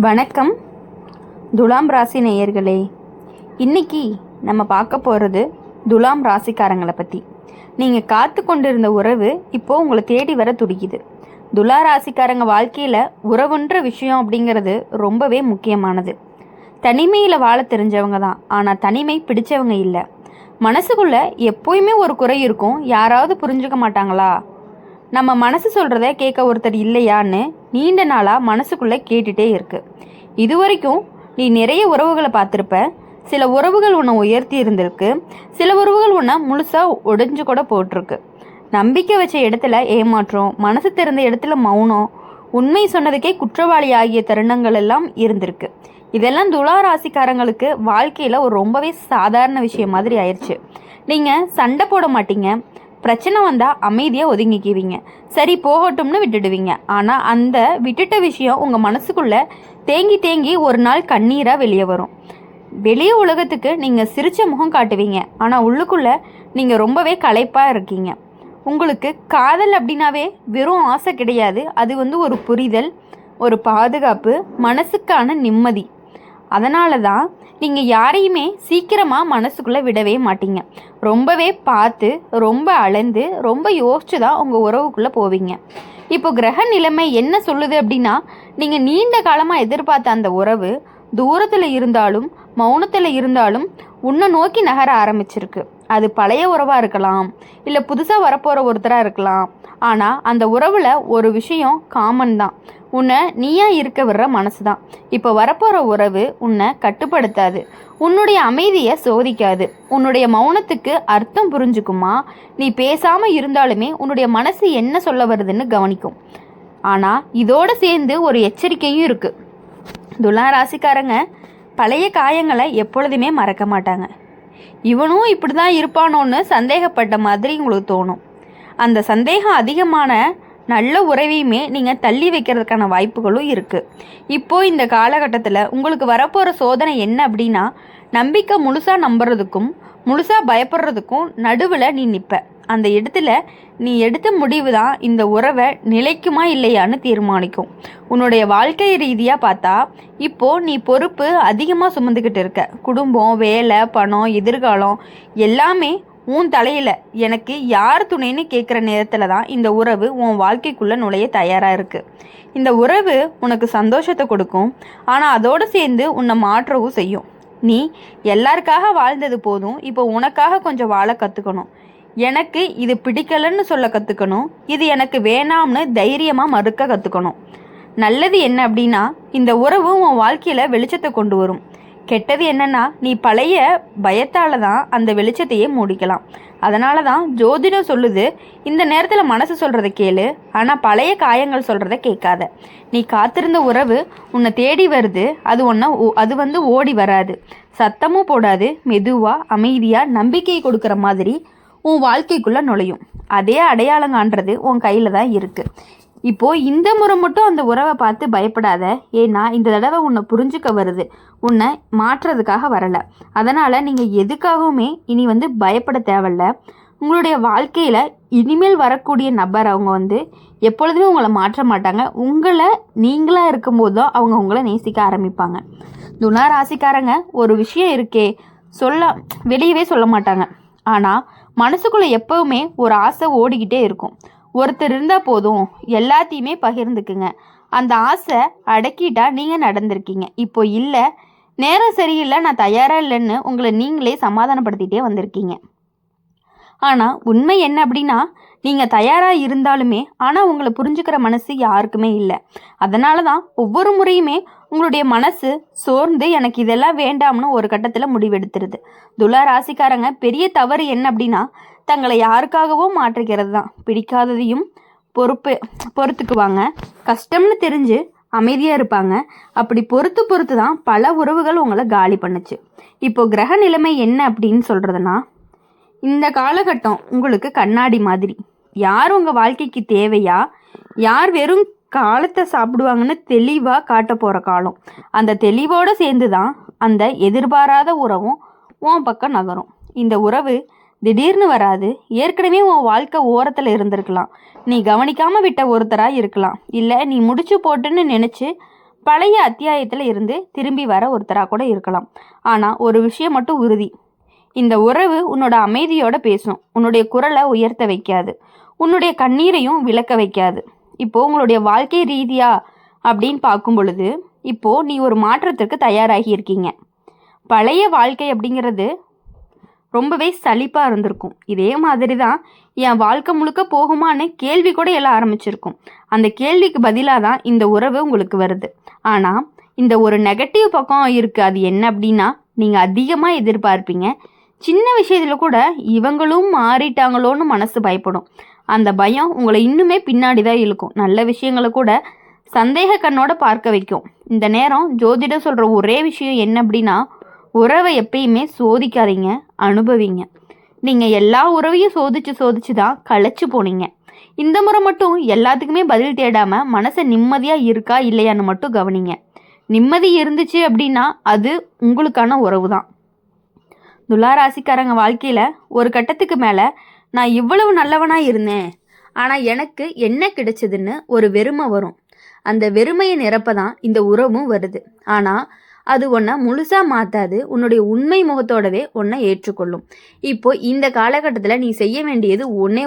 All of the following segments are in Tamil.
வணக்கம் துலாம் ராசி நேயர்களே. இன்னைக்கு நம்ம பார்க்க போகிறது துலாம் ராசிக்காரங்களை பற்றி. நீங்கள் காத்து கொண்டிருந்த உறவு இப்போது உங்களை தேடி வர துடிக்குது. துலா ராசிக்காரங்க வாழ்க்கையில் உறவுன்ற விஷயம் அப்படிங்கிறது ரொம்பவே முக்கியமானது. தனிமையில் வாழ தெரிஞ்சவங்க தான், ஆனால் தனிமை பிடிச்சவங்க இல்லை. மனசுக்குள்ளே எப்போயுமே ஒரு குறை இருக்கும். யாராவது புரிஞ்சுக்க மாட்டாங்களா? நம்ம மனசு சொல்கிறத கேட்க ஒருத்தர் இல்லையான்னு நீண்ட நாளாக மனசுக்குள்ளே கேட்டுகிட்டே இருக்கு. இது வரைக்கும் நீ நிறைய உறவுகளை பார்த்துருப்ப. சில உறவுகள் உன்னை உயர்த்தி இருந்திருக்கு, சில உறவுகள் உன்னை முழுசாக ஒடிஞ்சு கூட போட்டிருக்கு. நம்பிக்கை வச்ச இடத்துல ஏமாற்றம், மனசு திறந்த இடத்துல மௌனம், உண்மை சொன்னதுக்கே குற்றவாளி ஆகிய தருணங்கள் எல்லாம் இருந்திருக்கு. இதெல்லாம் துலா ராசிக்காரங்களுக்கு வாழ்க்கையில் ஒரு ரொம்பவே சாதாரண விஷயம் மாதிரி ஆயிடுச்சு. நீங்கள் சண்டை போட மாட்டீங்க, பிரச்சனை வந்தால் அமைதியாக ஒதுங்கிக்குவீங்க, சரி போகட்டும்னு விட்டுடுவீங்க. ஆனால் அந்த விட்டுட்ட விஷயம் உங்கள் மனசுக்குள்ளே தேங்கி தேங்கி ஒரு நாள் கண்ணீராக வெளியே வரும். வெளியே உலகத்துக்கு நீங்கள் சிரித்த முகம் காட்டுவீங்க, ஆனால் உள்ளுக்குள்ளே நீங்கள் ரொம்பவே களைப்பாக இருக்கீங்க. உங்களுக்கு காதல் அப்படின்னாவே வெறும் ஆசை கிடையாது, அது ஒரு புரிதல், ஒரு பாதுகாப்பு, மனசுக்கான நிம்மதி. அதனால தான் நீங்கள் யாரையுமே சீக்கிரமாக மனசுக்குள்ளே விடவே மாட்டீங்க. ரொம்பவே பார்த்து, ரொம்ப அளந்து, ரொம்ப யோசிச்சு தான் உங்கள் உறவுக்குள்ளே போவீங்க. இப்போ கிரக நிலைமை என்ன சொல்லுது அப்படின்னா, நீங்கள் நீண்ட காலமாக எதிர்பார்த்த அந்த உறவு தூரத்தில் இருந்தாலும் மௌனத்தில் இருந்தாலும் உன்னை நோக்கி நகர ஆரம்பிச்சிருக்கு. அது பழைய உறவாக இருக்கலாம், இல்லை புதுசாக வரப்போகிற ஒருத்தராக இருக்கலாம். ஆனால் அந்த உறவில் ஒரு விஷயம் காமன் தான். உன்னை நீயா இருக்க விடுற மனசு தான். இப்போ வரப்போகிற உறவு உன்னை கட்டுப்படுத்தாது, உன்னுடைய அமைதியை சோதிக்காது. உன்னுடைய மௌனத்துக்கு அர்த்தம் புரிஞ்சுக்குமா? நீ பேசாமல் இருந்தாலுமே உன்னுடைய மனசு என்ன சொல்ல வருதுன்னு கவனிக்கும். ஆனால் இதோடு சேர்ந்து ஒரு எச்சரிக்கையும் இருக்குது. துலா ராசிக்காரங்க பழைய காயங்களை எப்பொழுதுமே மறக்க மாட்டாங்க. இவனும் இப்படி தான் இருப்பானோன்னு சந்தேகப்பட்ட மாதிரி உங்களுக்கு தோணும். அந்த சந்தேகம் அதிகமான நல்ல உறவையுமே நீங்கள் தள்ளி வைக்கிறதுக்கான வாய்ப்புகளும் இருக்குது. இப்போது இந்த காலகட்டத்தில் உங்களுக்கு வரப்போகிற சோதனை என்ன அப்படின்னா, நம்பிக்கை முழுசாக நம்புறதுக்கும் முழுசாக பயப்படுறதுக்கும் நடுவில் நீ நிற்ப. அந்த இடத்துல நீ எடுத்த முடிவு தான் இந்த உறவை நிலைக்குமா இல்லையான்னு தீர்மானிக்கும். உன்னுடைய வாழ்க்கை ரீதியாக பார்த்தா இப்போது நீ பொறுப்பு அதிகமாக சுமந்துக்கிட்டு இருக்க. குடும்பம், வேலை, பணம், எதிர்காலம் எல்லாமே உன் தலையில். எனக்கு யார் துணைன்னு கேட்குற நேரத்தில் தான் இந்த உறவு உன் வாழ்க்கைக்குள்ளே நுழைய தயாராக இருக்குது. இந்த உறவு உனக்கு சந்தோஷத்தை கொடுக்கும், ஆனால் அதோடு சேர்ந்து உன்னை மாற்றவும் செய்யும். நீ எல்லாருக்காக வாழ்ந்தது போதும், இப்போ உனக்காக கொஞ்சம் வாழ கற்றுக்கணும். எனக்கு இது பிடிக்கலன்னு சொல்ல கற்றுக்கணும், இது எனக்கு வேணாம்னு தைரியமாக மறுக்க கற்றுக்கணும். நல்லது என்ன அப்படின்னா, இந்த உறவு உன் வாழ்க்கையில் வெளிச்சத்தை கொண்டு வரும். கெட்டது என்னன்னா, நீ பழைய பயத்தால் தான் அந்த வெளிச்சத்தையே மூடிக்கலாம். அதனால தான் ஜோதிடம் சொல்லுது, இந்த நேரத்தில் மனசு சொல்கிறத கேளு, ஆனால் பழைய காயங்கள் சொல்கிறத கேட்காத. நீ காத்திருந்த உறவு உன்னை தேடி வருது, அது ஓடி வராது, சத்தமும் போடாது, மெதுவாக அமைதியாக நம்பிக்கை கொடுக்குற மாதிரி உன் வாழ்க்கைக்குள்ளே நுழையும். அதே அடையாளம் காண்றது உன் கையில் தான் இருக்குது. இப்போது இந்த முறை மட்டும் அந்த உறவை பார்த்து பயப்படாத. ஏன்னா இந்த தடவை உன்னை புரிஞ்சுக்க வருது, உன்னை மாற்றுறதுக்காக வரலை. அதனால் நீங்கள் எதுக்காகவுமே இனி பயப்பட தேவையில்ல. உங்களுடைய வாழ்க்கையில் இனிமேல் வரக்கூடிய நபர் அவங்க எப்பொழுதுமே உங்களை மாற்ற மாட்டாங்க. உங்களை நீங்களாக இருக்கும்போது தான் அவங்க உங்களை நேசிக்க ஆரம்பிப்பாங்க. துலா ராசிக்காரங்க ஒரு விஷயம் இருக்கே, வெளியவே சொல்ல மாட்டாங்க. ஆனால் மனசுக்குள்ளே எப்போவுமே ஒரு ஆசை ஓடிக்கிட்டே இருக்கும். ஒருத்தர் இருந்தால் போதும், எல்லாத்தையுமே பகிர்ந்துக்குங்க. அந்த ஆசை அடக்கிட்டா நீங்கள் நடந்திருக்கீங்க. இப்போ இல்லை, நேரம் சரியில்லை, நான் தயாராக இல்லைன்னு உங்களை நீங்களே சமாதானப்படுத்திகிட்டே வந்திருக்கீங்க. ஆனால் உண்மை என்ன அப்படின்னா, நீங்கள் தயாராக இருந்தாலுமே ஆனால் உங்களை புரிஞ்சுக்கிற மனசு யாருக்குமே இல்லை. அதனால தான் ஒவ்வொரு முறையுமே உங்களுடைய மனசு சோர்ந்து எனக்கு இதெல்லாம் வேண்டாம்னு ஒரு கட்டத்தில் முடிவெடுத்துருது. துலா ராசிக்காரங்க பெரிய தவறு என்ன அப்படின்னா, தங்களை யாருக்காகவோ மாற்றிக்கிறது தான். பிடிக்காததையும் பொறுத்துக்குவாங்க, கஷ்டம்னு தெரிஞ்சு அமைதியாக இருப்பாங்க. அப்படி பொறுத்து தான் பல உறவுகள் உங்களை காலி பண்ணுச்சு. இப்போ கிரக நிலைமை என்ன அப்படின்னு சொல்கிறதுனா, இந்த காலகட்டம் உங்களுக்கு கண்ணாடி மாதிரி. யார் உங்கள் வாழ்க்கைக்கு தேவையா, யார் வெறும் காலத்தை சாப்பிடுவாங்கன்னு தெளிவாக காட்ட போகிற காலம். அந்த தெளிவோடு சேர்ந்து தான் அந்த எதிர்பாராத உறவும் உன் பக்கம் நகரும். இந்த உறவு திடீர்னு வராது. ஏற்கனவே உன் வாழ்க்கை ஓரத்தில் இருந்திருக்கலாம், நீ கவனிக்காமல் விட்ட ஒருத்தராக இருக்கலாம், இல்லை நீ முடிச்சு போட்டுன்னு நினச்சி பழைய அத்தியாயத்தில் இருந்து திரும்பி வர ஒருத்தராக கூட இருக்கலாம். ஆனால் ஒரு விஷயம் மட்டும் உறுதி, இந்த உறவு உன்னோட அமைதியோட பேசும், உன்னுடைய குரலை உயர்த்த வைக்காது, உன்னுடைய கண்ணீரையும் விளக்க வைக்காது. இப்போது உங்களுடைய வாழ்க்கை ரீதியா அப்படின்னு பார்க்கும் பொழுது இப்போது நீ ஒரு மாற்றத்திற்கு தயாராகி இருக்கீங்க. பழைய வாழ்க்கை அப்படிங்கிறது ரொம்பவே சலிப்பாக இருந்திருக்கும். இதே மாதிரி தான் என் வாழ்க்கை முழுக்க போகுமான்னு கேள்வி கூட எல்லாம் ஆரம்பிச்சிருக்கும். அந்த கேள்விக்கு பதிலாக தான் இந்த உறவு உங்களுக்கு வருது. ஆனால் இந்த ஒரு நெகட்டிவ் பக்கம் இருக்குது. அது என்ன அப்படின்னா, நீங்கள் அதிகமாக எதிர்பார்ப்பீங்க. சின்ன விஷயத்தில் கூட இவங்களும் மாறிட்டாங்களோன்னு மனசு பயப்படும். அந்த பயம் உங்களை இன்னுமே பின்னாடி தான் இழுக்கும். நல்ல விஷயங்களை கூட சந்தேக கண்ணோட பார்க்க வைக்கும். இந்த நேரம் ஜோதிடம் சொல்கிற ஒரே விஷயம் என்ன அப்படின்னா, உறவை எப்பயுமே சோதிக்காதீங்க, அனுபவிங்க. நீங்கள் எல்லா உறவையும் சோதிச்சு தான் களைச்சு போனீங்க. இந்த முறை மட்டும் எல்லாத்துக்குமே பதில் தேடாமல் மனசை நிம்மதியாக இருக்கா இல்லையான்னு மட்டும் கவனிங்க. நிம்மதி இருந்துச்சு அப்படின்னா அது உங்களுக்கான உறவு தான். துளாராசிக்காரங்க வாழ்க்கையில் ஒரு கட்டத்துக்கு மேலே நான் இவ்வளவு நல்லவனாக இருந்தேன், ஆனால் எனக்கு என்ன கிடைச்சதுன்னு ஒரு வெறுமை வரும். அந்த வெறுமையை நிரப்ப தான் இந்த உறவும் வருது. ஆனால் அது உன்னை முழுசாக மாற்றாது, உன்னுடைய உண்மை முகத்தோடவே உன்னை ஏற்றுக்கொள்ளும். இப்போ இந்த காலகட்டத்தில் நீ செய்ய வேண்டியது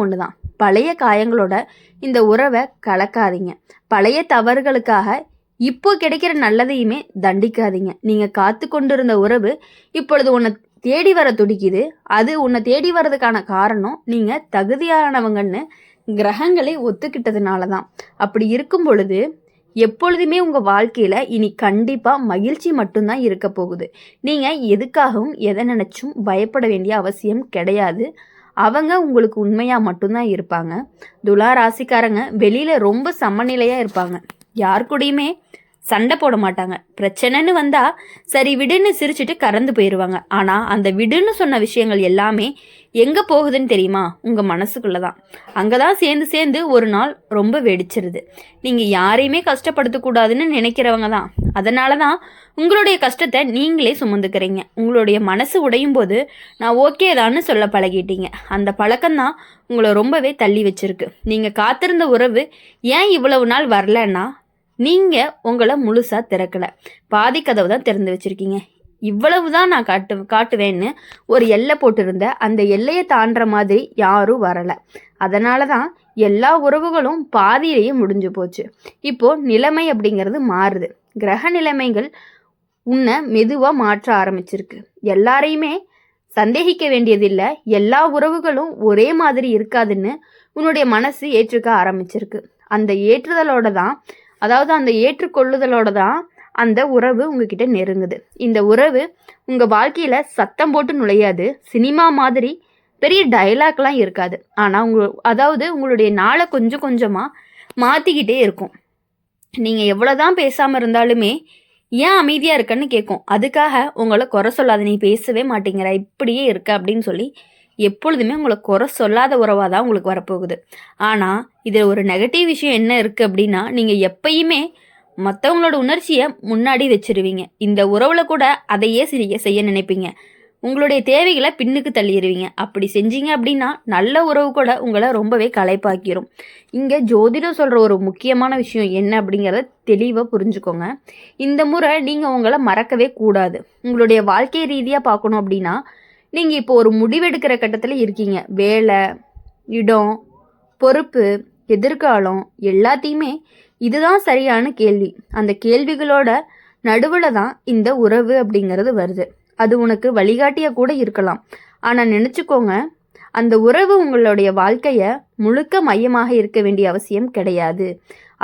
ஒன்று தான். பழைய காயங்களோட இந்த உறவை கலக்காதீங்க. பழைய தவறுகளுக்காக இப்போ கிடைக்கிற நல்லதையுமே தண்டிக்காதீங்க. நீங்கள் காத்து கொண்டிருந்த உறவு இப்பொழுது உன்னை தேடி வர துடிக்குது. அது உன்னை தேடி வர்றதுக்கான காரணம் நீங்கள் தகுதியானவங்கன்னு கிரகங்களை ஒத்துக்கிட்டதுனால தான். அப்படி இருக்கும் பொழுது எப்பொழுதுமே உங்கள் வாழ்க்கையில் இனி கண்டிப்பாக மகிழ்ச்சி மட்டும்தான் இருக்க போகுது. நீங்கள் எதுக்காகவும் எதை நினச்சும் பயப்பட வேண்டிய அவசியம் கிடையாது. அவங்க உங்களுக்கு உண்மையாக மட்டும்தான் இருப்பாங்க. துலா ராசிக்காரங்க வெளியில் ரொம்ப சமநிலையாக இருப்பாங்க. யார் கூடயுமே சண்டை போட மாட்டாங்க. பிரச்சனைன்னு வந்தால் சரி விடுன்னு சிரிச்சுட்டு கறந்து போயிடுவாங்க. ஆனால் அந்த விடுன்னு சொன்ன விஷயங்கள் எல்லாமே எங்கே போகுதுன்னு தெரியுமா? உங்கள் மனசுக்குள்ளே தான். அங்கே தான் சேர்ந்து ஒரு நாள் ரொம்ப வெடிச்சிருது. நீங்கள் யாரையுமே கஷ்டப்படுத்தக்கூடாதுன்னு நினைக்கிறவங்க தான். அதனால தான் உங்களுடைய கஷ்டத்தை நீங்களே சுமந்துக்கிறீங்க. உங்களுடைய மனசு உடையும் போது நான் ஓகே தான்னு சொல்ல பழகிட்டீங்க. அந்த பழக்கம்தான் உங்களை ரொம்பவே தள்ளி வச்சிருக்கு. நீங்கள் காத்திருந்த உறவு ஏன் இவ்வளவு நாள் வரலன்னா, நீங்கள் உங்களை முழுசாக திறக்கலை, பாதி கதவு தான் திறந்து வச்சுருக்கீங்க. இவ்வளவு தான் நான் காட்டுவேன்னு ஒரு எல்லை போட்டிருந்த அந்த எல்லையை தாண்டுற மாதிரி யாரும் வரலை. அதனால தான் எல்லா உறவுகளும் பாதியிலேயே முடிஞ்சு போச்சு. இப்போது நிலைமை அப்படிங்கிறது மாறுது. கிரக நிலைமைகள் உன்னை மெதுவாக மாற்ற ஆரம்பிச்சிருக்கு. எல்லாரையுமே சந்தேகிக்க வேண்டியதில்லை. எல்லா உறவுகளும் ஒரே மாதிரி இருக்காதுன்னு உன்னுடைய மனசு ஏற்றுக்க ஆரம்பிச்சிருக்கு. அந்த ஏற்றுதலோட தான், அதாவது அந்த ஏற்றுக்கொள்ளுதலோட தான் அந்த உறவு உங்ககிட்ட நெருங்குது. இந்த உறவு உங்கள் வாழ்க்கையில் சத்தம் போட்டு நுழையாது. சினிமா மாதிரி பெரிய டைலாக்லாம் இருக்காது. ஆனால் உங்களுடைய நாளை கொஞ்சம் கொஞ்சமாக மாற்றிக்கிட்டே இருக்கும். நீங்கள் எவ்வளோதான் பேசாமல் இருந்தாலுமே ஏன் அமைதியாக இருக்கன்னு கேட்கும். அதுக்காக உங்களை குறை சொல்லாத, நீ பேசவே மாட்டேங்கிற, இப்படியே இருக்க அப்படின்னு சொல்லி எப்பொழுதுமே உங்களை குறை சொல்லாத உறவாக தான் உங்களுக்கு வரப்போகுது. ஆனால் இதில் ஒரு நெகட்டிவ் விஷயம் என்ன இருக்குது அப்படின்னா, நீங்கள் எப்பயுமே மற்றவங்களோட உணர்ச்சியை முன்னாடி வச்சிருவீங்க. இந்த உறவில் கூட அதையே செய்ய நினைப்பீங்க. உங்களுடைய தேவைகளை பின்னுக்கு தள்ளிடுவீங்க. அப்படி செஞ்சீங்க அப்படின்னா நல்ல உறவு கூட உங்களை ரொம்பவே களைப்பாக்கிரும். இங்கே ஜோதிடம் சொல்கிற ஒரு முக்கியமான விஷயம் என்ன அப்படிங்கிறத தெளிவாக புரிஞ்சுக்கோங்க. இந்த முறை நீங்கள் உங்களை மறக்கவே கூடாது. உங்களுடைய வாழ்க்கை ரீதியாக பார்க்கணும் அப்படின்னா, நீங்கள் இப்போ ஒரு முடிவெடுக்கிற கட்டத்தில் இருக்கீங்க. வேலை, இடம், பொறுப்பு, எதிர்காலம் எல்லாத்தையுமே இதுதான் சரியான கேள்வி. அந்த கேள்விகளோட நடுவில் தான் இந்த உறவு அப்படிங்கிறது வருது. அது உனக்கு வழிகாட்டியாக கூட இருக்கலாம். ஆனால் நினச்சிக்கோங்க, அந்த உறவு உங்களுடைய வாழ்க்கையை முழுக்க மையமாக இருக்க வேண்டிய அவசியம் கிடையாது.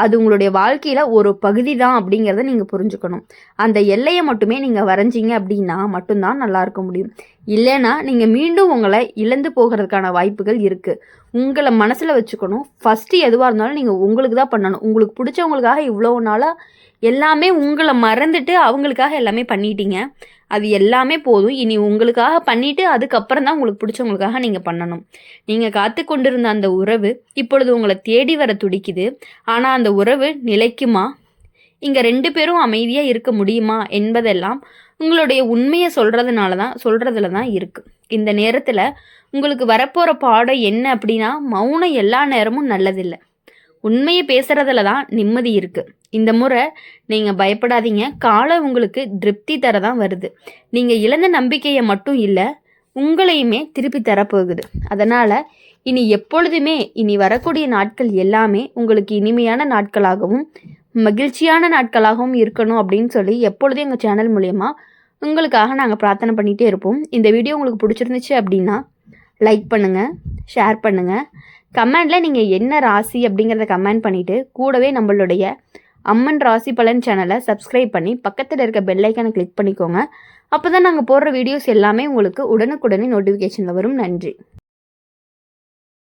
அது உங்களுடைய வாழ்க்கையில் ஒரு பகுதி தான் அப்படிங்கிறத நீங்கள் புரிஞ்சுக்கணும். அந்த எல்லையை மட்டுமே நீங்கள் வரைஞ்சிங்க அப்படின்னா மட்டும்தான் நல்லா இருக்க முடியும். இல்லைன்னா நீங்கள் மீண்டும் உங்களை இழந்து போகிறதுக்கான வாய்ப்புகள் இருக்குது. உங்களை மனசில் வச்சுக்கணும். ஃபஸ்ட்டு எதுவாக இருந்தாலும் நீங்கள் உங்களுக்கு தான் பண்ணணும். உங்களுக்கு பிடிச்சவங்களுக்காக இவ்வளோ நாளாக எல்லாமே உங்களை மறந்துட்டு அவங்களுக்காக எல்லாமே பண்ணிட்டீங்க. அது எல்லாமே போதும். இனி உங்களுக்காக பண்ணிவிட்டு அதுக்கப்புறம் தான் உங்களுக்கு பிடிச்சவங்களுக்காக நீங்கள் பண்ணணும். நீங்கள் காத்து கொண்டிருந்த அந்த உறவு இப்பொழுது உங்களை தேடி வர துடிக்குது. ஆனால் அந்த உறவு நிலைக்குமா? இங்கே 2 பேரும் அமைதியாக இருக்க முடியுமா என்பதெல்லாம் உங்களுடைய உண்மையை சொல்கிறதுல தான் இருக்குது. இந்த நேரத்தில் உங்களுக்கு வரப்போகிற பாடம் என்ன அப்படின்னா, மௌனம் எல்லா நேரமும் நல்லதில்லை. உண்மையை பேசுகிறதுல தான் நிம்மதி இருக்குது. இந்த முறை நீங்கள் பயப்படாதீங்க. காலம் உங்களுக்கு திருப்தி தர தான் வருது. நீங்கள் இழந்த நம்பிக்கையை மட்டும் இல்லை, உங்களையுமே திருப்பி தரப்போகுது. அதனால் இனி எப்பொழுதுமே இனி வரக்கூடிய நாட்கள் எல்லாமே உங்களுக்கு இனிமையான நாட்களாகவும் மகிழ்ச்சியான நாட்களாகவும் இருக்கணும் அப்படின்னு சொல்லி எப்பொழுதும் எங்கள் சேனல் மூலயமா உங்களுக்காக நாங்கள் பிரார்த்தனை பண்ணிகிட்டே இருப்போம். இந்த வீடியோ உங்களுக்கு பிடிச்சிருந்துச்சு அப்படின்னா லைக் பண்ணுங்கள், ஷேர் பண்ணுங்கள், கமெண்டில் நீங்கள் என்ன ராசி அப்படிங்கிறத கமெண்ட் பண்ணிவிட்டு கூடவே நம்மளுடைய அம்மன் ராசி பலன் சேனலை சப்ஸ்கிரைப் பண்ணி பக்கத்தில் இருக்க பெல் ஐக்கானை கிளிக் பண்ணிக்கோங்க. அப்போ தான் நாங்கள் போடுற வீடியோஸ் எல்லாமே உங்களுக்கு உடனுக்குடனே நோட்டிஃபிகேஷனில் வரும். நன்றி.